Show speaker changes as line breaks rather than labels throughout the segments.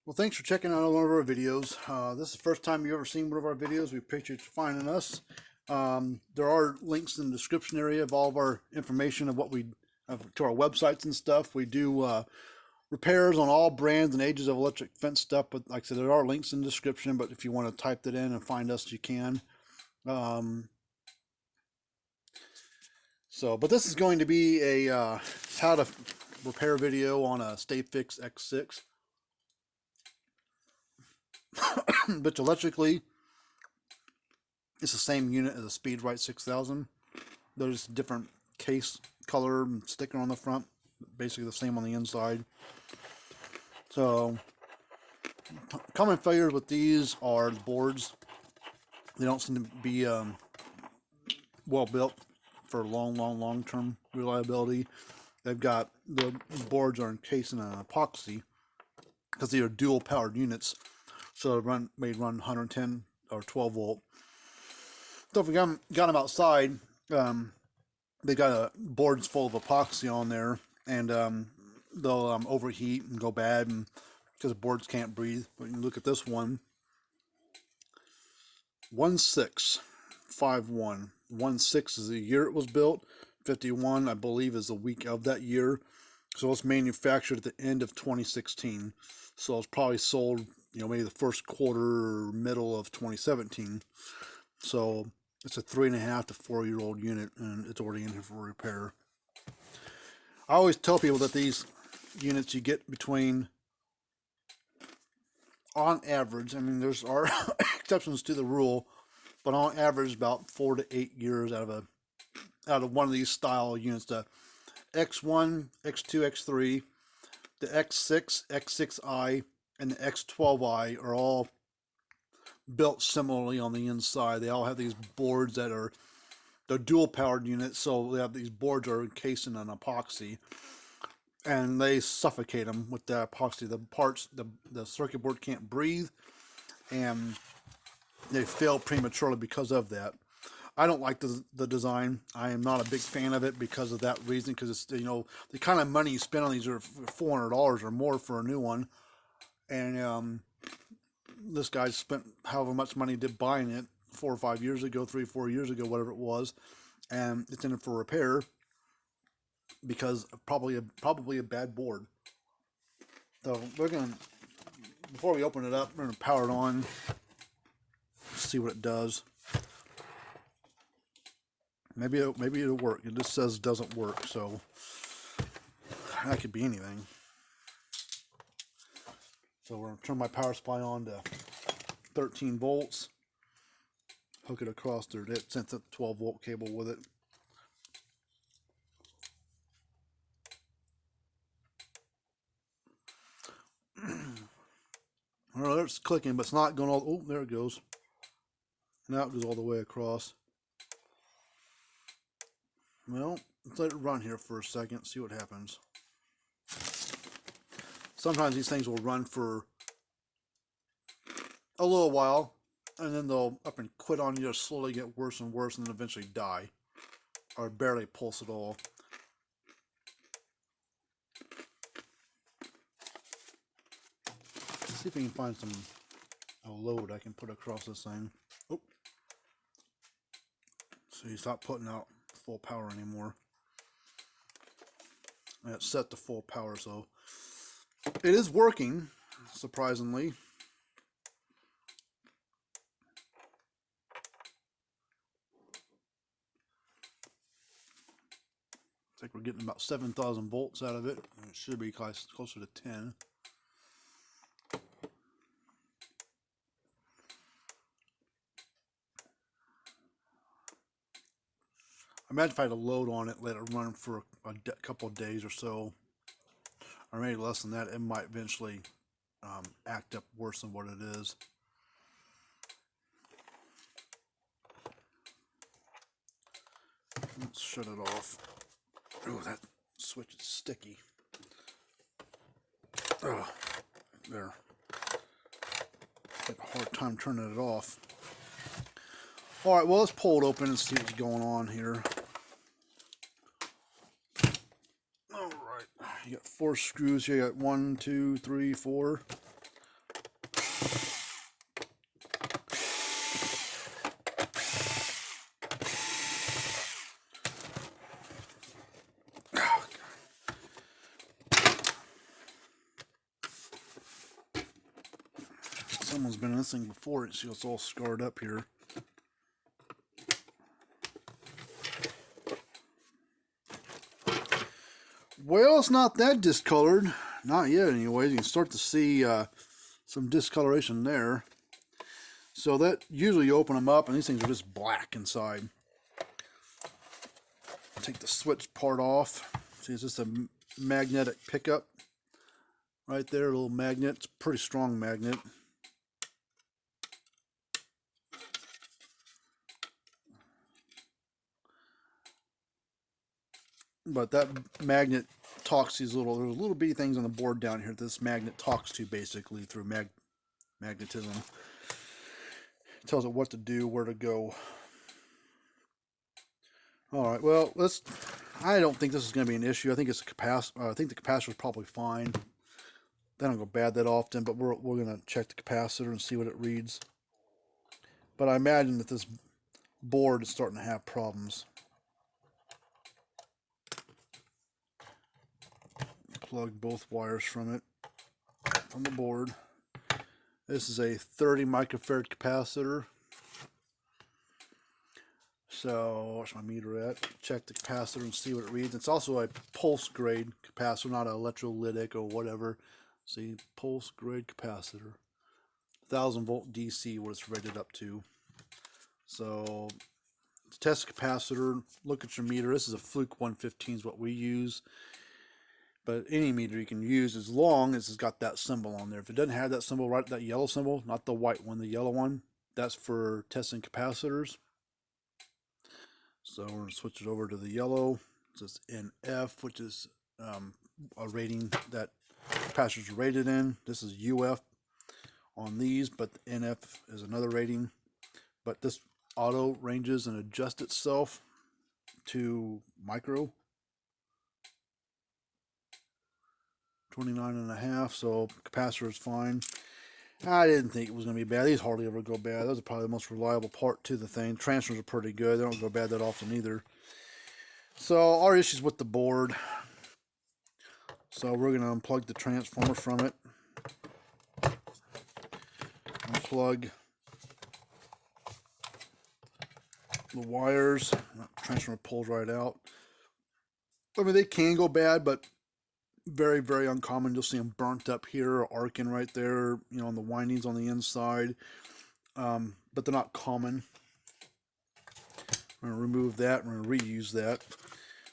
Well, thanks for checking out one of our videos. This is the first time you've ever seen one of our videos. We appreciate you finding us. There are links in the description area of all of our information of what we to our websites and stuff. We do repairs on all brands and ages of electric fence stuff. But like I said, there are links in the description. But if you want to type that in and find us, you can. But this is going to be a how to repair video on a Stafix X6. But electrically, it's the same unit as a SpeedRite 6000. There's a different case color and sticker on the front, basically the same on the inside. So, common failures with these are the boards. They don't seem to be well built for long-term reliability. They've got the boards are encased in an epoxy because they are dual powered units. So may run 110 or 12 volt. So if we got them outside, they got boards full of epoxy on there, and they'll overheat and go bad, and because the boards can't breathe. But you look at this one, 1651. 16 is the year it was built. 51, I believe, is the week of that year. So it's manufactured at the end of 2016. So it's probably sold, maybe the first quarter or middle of 2017. So it's a 3.5 to 4 year old unit, and it's already in here for repair. I always tell people that these units you get between, on average, I mean, there's are exceptions to the rule, but on average, about 4 to 8 years out of one of these style units. The X1, X2, X3, the X6, X6i, and the X12i are all built similarly on the inside. They all have these boards that are they're dual powered units, so they have these boards are encased in an epoxy, and they suffocate them with the epoxy. The circuit board can't breathe, and they fail prematurely because of that. I don't like the design. I am not a big fan of it because of that reason. Because it's the kind of money you spend on these are $400 or more for a new one, and this guy spent however much money did buying it 4 or 5 years ago, 3 or 4 years ago, whatever it was, and it's in it for repair because of probably a bad board. So before we open it up, we're gonna power it on, see what it does. Maybe it'll work. It just says it doesn't work, so that could be anything. So we're gonna turn my power supply on to 13 volts. Hook it across there. It sent a 12 volt cable with it. Well, it's clicking, but it's not going all. Oh, there it goes. Now it goes all the way across. Well, let's let it run here for a second, see what happens. Sometimes these things will run for a little while, and then they'll up and quit on you, slowly get worse and worse, and then eventually die, or barely pulse at all. Let's see if we can find a load I can put across this thing. Oh, so you stop putting out full power anymore. And it's set to full power, so it is working, surprisingly. It's like we're getting about 7,000 volts out of it. And it should be closer to 10. I imagine if I had a load on it, let it run for a couple of days or so, or maybe less than that, it might eventually act up worse than what it is. Let's shut it off. Oh, that switch is sticky. Oh, there. Had a hard time turning it off. All right, well, let's pull it open and see what's going on here. All right, you got 4 screws here. You got 1, 2, 3, 4. Someone's been in this thing before. See, it's all scarred up here. Well, it's not that discolored. Not yet, anyways. You can start to see some discoloration there. So that usually you open them up and these things are just black inside. Take the switch part off. See, it's just a magnetic pickup right there, a little magnet. It's a pretty strong magnet. But that magnet talks these there's little bitty things on the board down here that this magnet talks to basically through magnetism. It tells it what to do, where to go. All right, well, I don't think this is going to be an issue. I think it's a capacitor. I think the capacitor is probably fine. They don't go bad that often, but we're going to check the capacitor and see what it reads. But I imagine that this board is starting to have problems. Plug both wires from the board. This is a 30 microfarad capacitor. So, where's my meter at? Check the capacitor and see what it reads. It's also a pulse grade capacitor, not an electrolytic or whatever. See, pulse grade capacitor. 1000 volt DC, what it's rated up to. So, to test the capacitor, look at your meter. This is a Fluke 115 is what we use. But any meter you can use as long as it's got that symbol on there. If it doesn't have that symbol, right, that yellow symbol, not the white one, the yellow one, that's for testing capacitors. So we're going to switch it over to the yellow. It's NF, which is a rating that capacitors are rated in. This is UF on these, but NF is another rating. But this auto ranges and adjusts itself to micro. 29.5, so capacitor is fine. I didn't think it was going to be bad. These hardly ever go bad. Those are probably the most reliable part to the thing. Transfers are pretty good. They don't go bad that often either. So our issues with the board. So we're going to unplug the transformer from it. Unplug the wires. Transformer pulls right out. I mean, they can go bad, but very, very uncommon. You'll see them burnt up here or arcing right there, you know, on the windings on the inside. But they're not common. We're going to remove that. We're going to reuse that.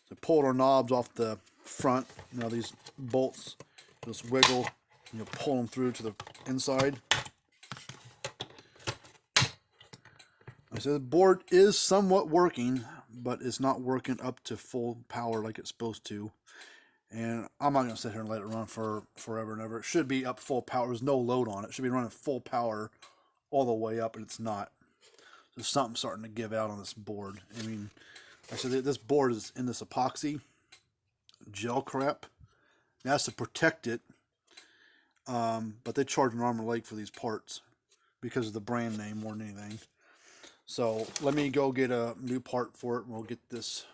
So pull our knobs off the front. You know, these bolts just wiggle. You pull them through to the inside. I said the board is somewhat working, but it's not working up to full power like it's supposed to. And I'm not going to sit here and let it run for forever and ever. It should be up full power. There's no load on it. It should be running full power all the way up, and it's not. There's something starting to give out on this board. I mean, like I said, this board is in this epoxy gel crap. That's to protect it. But they charge an arm and leg for these parts because of the brand name more than anything. So let me go get a new part for it, and we'll get this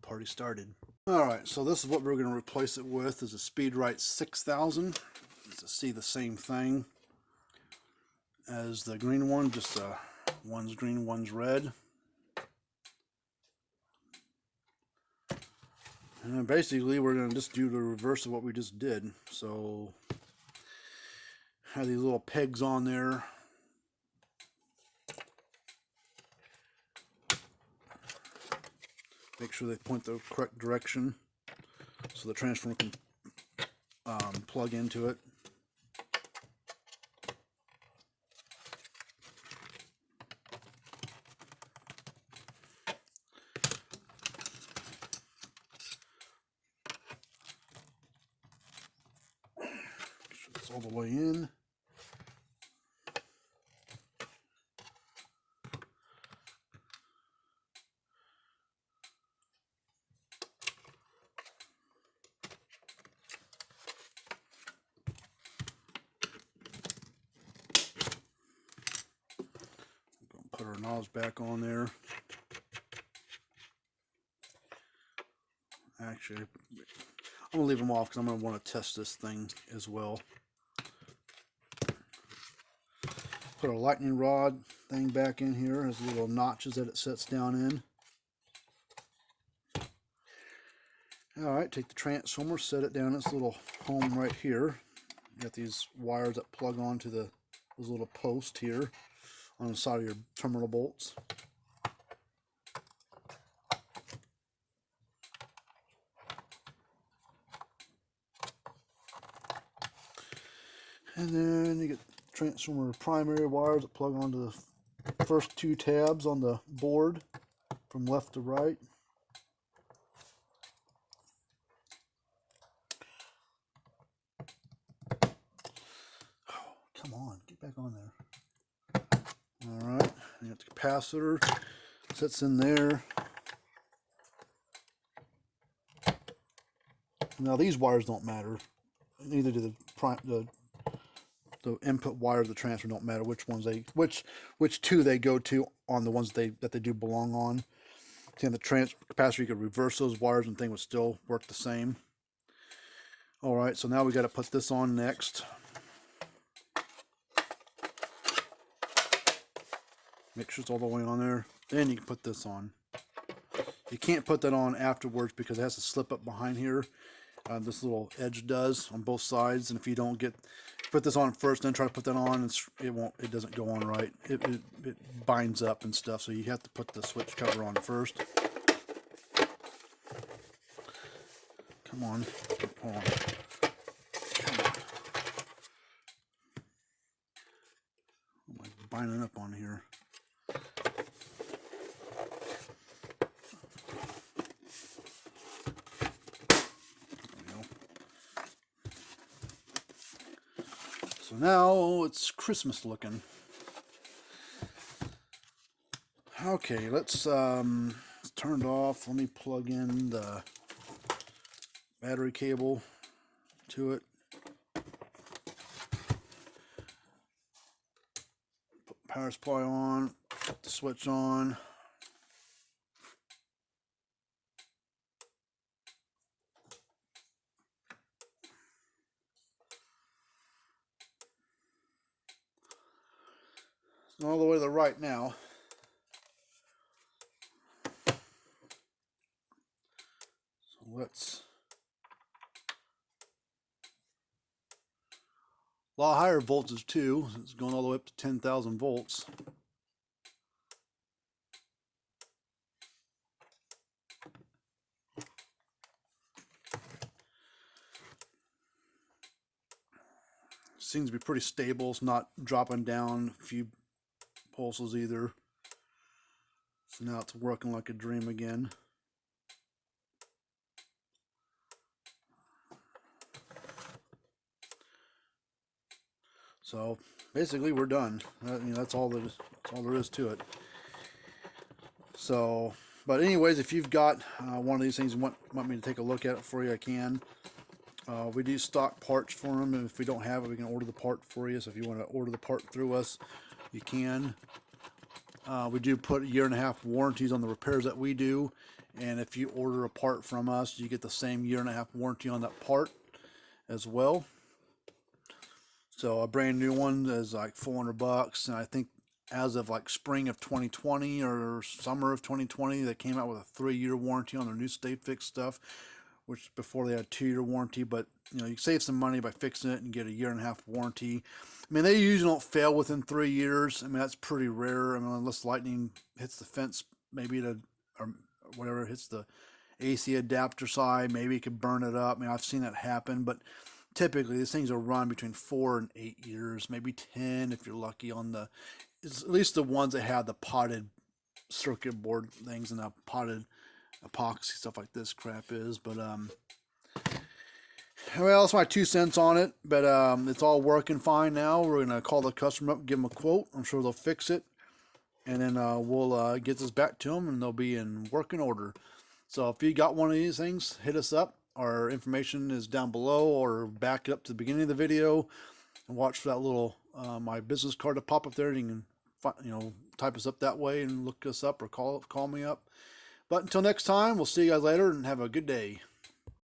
party started. Alright, so this is what we're going to replace it with, is a SpeedRite 6000. To see the same thing as the green one, just one's green, one's red. And basically we're going to just do the reverse of what we just did. So, have these little pegs on there. Make sure they point the correct direction so the transformer can plug into it. Make sure it's all the way in. put our knobs back on there. Actually, I'm gonna leave them off because I'm gonna want to test this thing as well. Put our lightning rod thing back in here. There's little notches that it sets down in. Alright, take the transformer, set it down its little home right here. You got these wires that plug onto those little posts here on the side of your terminal bolts. And then you get transformer primary wires that plug onto the first two tabs on the board from left to right. Come on, get back on there. Alright, you got the capacitor, sits in there. Now these wires don't matter. Neither do the input wire of the transfer don't matter which ones which two they go to on the ones that they do belong on. See, on the capacitor you could reverse those wires and thing would still work the same. Alright, so now we got to put this on next. Make sure it's all the way on there. Then you can put this on. You can't put that on afterwards because it has to slip up behind here. This little edge does on both sides, and if you don't put this on first, then try to put that on, it doesn't go on right. It binds up and stuff, so you have to put the switch cover on first. Come on, hold on. Come on. Am I binding up on here? So now it's Christmas looking. Okay, let's turn it off. Let me plug in the battery cable to it. Put the power supply on, put the switch on. All the way to the right now. So let's. A lot higher voltage too. It's going all the way up to 10,000 volts. Seems to be pretty stable. It's not dropping down a few pulses either. So now it's working like a dream again. So basically we're done. That's all there is to it. So, but anyways, if you've got one of these things and want me to take a look at it for you, I can. We do stock parts for them, and if we don't have it, we can order the part for you. So if you want to order the part through us, you can. We do put 1.5 year warranties on the repairs that we do, and if you order a part from us, you get the same 1.5 year warranty on that part as well. So a brand new one is like $400, and I think as of like spring of 2020 or summer of 2020, they came out with a 3-year warranty on their new Stafix stuff, which before they had a 2-year warranty. But you save some money by fixing it and get a 1.5 year warranty. I mean, they usually don't fail within 3 years. I mean, that's pretty rare. I mean, unless lightning hits the fence, maybe or whatever, hits the AC adapter side, maybe it could burn it up. I mean, I've seen that happen, but typically these things will run between 4 and 8 years, maybe 10 if you're lucky on at least the ones that have the potted circuit board things and the potted epoxy stuff like this crap is. But well, that's my 2 cents on it. But it's all working fine now. We're gonna call the customer up, give them a quote. I'm sure they'll fix it, and then we'll get this back to them, and they'll be in working order. So if you got one of these things, hit us up. Our information is down below, or back up to the beginning of the video and watch for that little my business card to pop up there. You can type us up that way and look us up or call me up. But until next time, we'll see you guys later and have a good day.